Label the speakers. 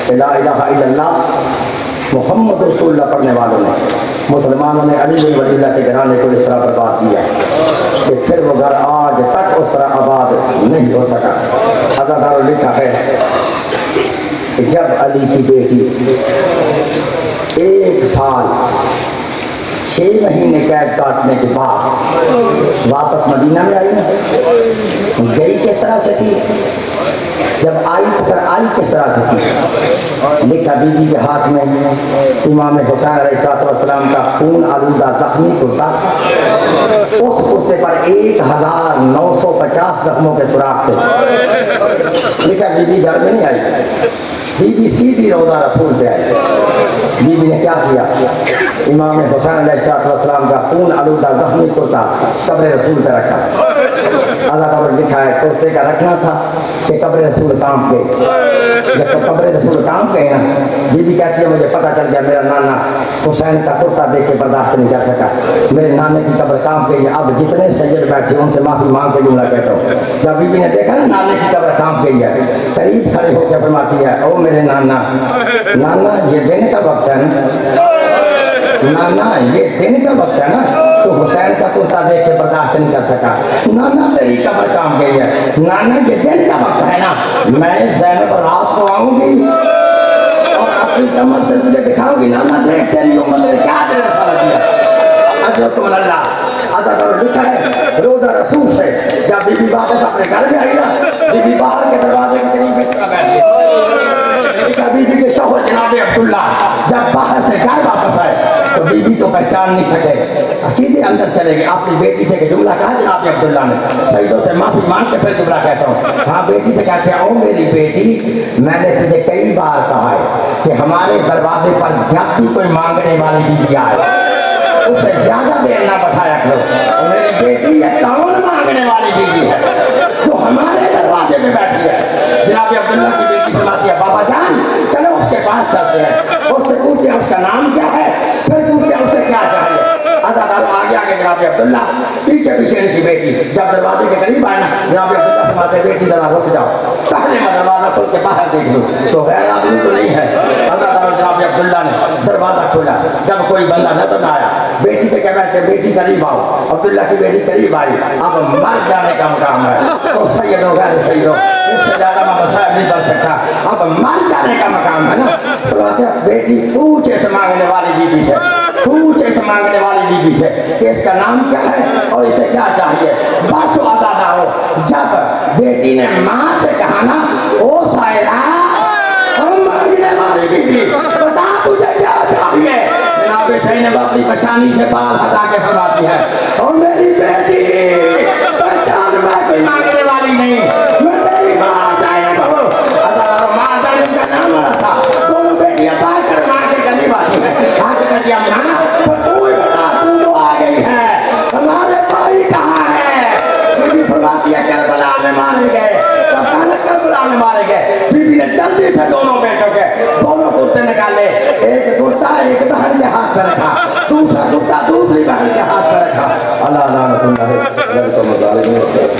Speaker 1: لا الہ الا اللہ محمد رسول اللہ پڑھنے والوں نے، مسلمانوں نے علی بن ولی اللہ کے گھرانے کو اس طرح برباد کیا کہ پھر وہ گھر آج تک اس طرح آباد نہیں ہو سکا۔ اداکاروں نے لکھا ہے کہ جب علی کی بیٹی 1 سال 6 مہینے قید کاٹنے کے بعد واپس مدینہ میں آئی نا، گئی کس طرح سے تھی؟ جب آئی تو پھر آئی کس طرح سے تھی؟ لکھا بی بی کے ہاتھ میں امام حسین علیہ السلام کا خون آلودہ زخمی کرتا تھا، اس کرتے پر 1950 زخموں کے سراغ تھے۔ لکھا بی بی گھر میں نہیں آئی، بی بی سیدھی روضہ رسول پہ آئی۔ بی بی نے کیا کیا؟ امام حسین علیہ السلام کا خون آلودہ زخمی کرتا قبر رسول پہ رکھا۔ اداکار لکھا ہے کرتے کا رکھنا تھا کہ قبر رسول کام گئے۔ جب قبر رسول کام گئے نا، بی بی کہتی ہے مجھے پتہ چل گیا میرا نانا حسین کا کرتا دیکھ کے برداشت نہیں کر سکا، میرے نانے کی قبر کام گئی ہے، اب جتنے سید بیٹھے ان سے معافی مانگ کے جملہ کہتا ہوں۔ جب بی بی نے دیکھا نا نانے کی قبر کام گئی ہے، قریب کھڑے ہو کے فرماتی ہے او میرے نانا، نانا یہ دن کا وقت ہے نا، نانا یہ دن کا وقت ہے نا، تو حسین کا کرتا دیکھ کے برداشت نہیں کر سکا، نانا تیری قبر کام گئی ہے، نانا یہ دن کا وقت ہے نا، میں زینب رات کو آؤں گی اور اپنی کمر سے تجھے دکھاؤں گی، نانا دیکھ تیری امت نے کیا تیرے ساتھ دیا۔ حضرت اللہ ادا کر لکھا ہے روزہ رسول سے جب بی بی واپس اپنے گھر میں آئی نا، بی بی باہر کے دروازے کے قریب اس طرح بیٹھی، بی بی کے شوہر جناب عبداللہ جب باہر سے گھر واپس آئے تو بی بی کو پہچان نہیں سکے، سیدھے اندر چلے گئے، اپنی بیٹی سے کہ جملہ کہا جناب عبداللہ نے، سیدوں سے معافی مانگ کے پھر جملہ کہتا ہوں۔ ہاں بیٹی سے کہتے ہیں او میری بیٹی، میں نے تجھے کئی بار کہا ہے کہ ہمارے دروازے پر جب بھی کوئی مانگنے والی بی بی آئے اسے زیادہ دیر نہ بٹھایا کرو۔ میری بیٹی یہ کون مانگنے والی بی بی ہے جو ہمارے دروازے میں بیٹھی ہے؟ جناب عبداللہ کی بیٹی فرماتی ہے بابا جان چلو اس کے پاس چلتے ہیں، اس سے پوچھتے ہیں اس کا نام کیا ہے، پھر پوچھتے ہیں اسے کیا چاہیے۔ ازادار آگے آگے جناب عبداللہ پیچھے پیچھے ان کی بیٹی جب دروازے کے قریب آئے نا، جناب عبداللہ فرماتے ہیں بیٹی ذرا رک جاؤ، پہلے میں دروازہ کھول کے باہر دیکھ لوں تو غیر آدمی تو نہیں ہے۔ ازادار جناب عبداللہ نے دروازہ کھولا، جب کوئی بندہ نظر نہ آیا بیٹی سے کہنا کہ بیٹی قریب آؤ، عبداللہ کی بیٹی قریب آئی، اب مر جانے کا مقام ہے، تو سیدوں غیر سیدوں اس سے زیادہ میں مسائل نہیں بڑھ سکتا، اب مر جانے کا مقام ہے نا۔ فرماتے ہیں بیٹی پوچھے تو مانگنے والی بی بی سے، پوچھے تو مانگنے والی بی بی سے کہ اس کا نام کیا ہے اور اسے کیا چاہیے۔ بس آزادہ ہو جب بیٹی نے ماں سے کہا نا او سائرہ مانگنے والی بی بی بتا تجھے کیا چاہیے، جناب زینب اپنی پشانی سے بال ہٹا کے فرماتی ہے اور میری بیٹی پہچان میں کوئی مانگنے والی نہیں، میں تیری ماں زینب ہوں۔ ماں زینب کا نام رہا تھا، دونوں بیٹیاں بار کر ماں کے قریب آتی ہیں، آ کے کہتی ہے ماں تو ہی بتا تو تو آ گئی ہے، ہمارے بھائی کہاں ہے؟ بی بی فرماتی ہے کربلا میں مارے گئے، تب کہنا کربلا میں مارے گئے۔ بی بی نے جلدی سے دونوں بیٹوں کے دونوں کرتے نکالے، ایک کرتا ایک بہن کے ہاتھ پہ رکھا، دوسرا کرتا دوسری بہن کے ہاتھ پہ رکھا۔ اللہ لعنت اللہ علیہ وسلم۔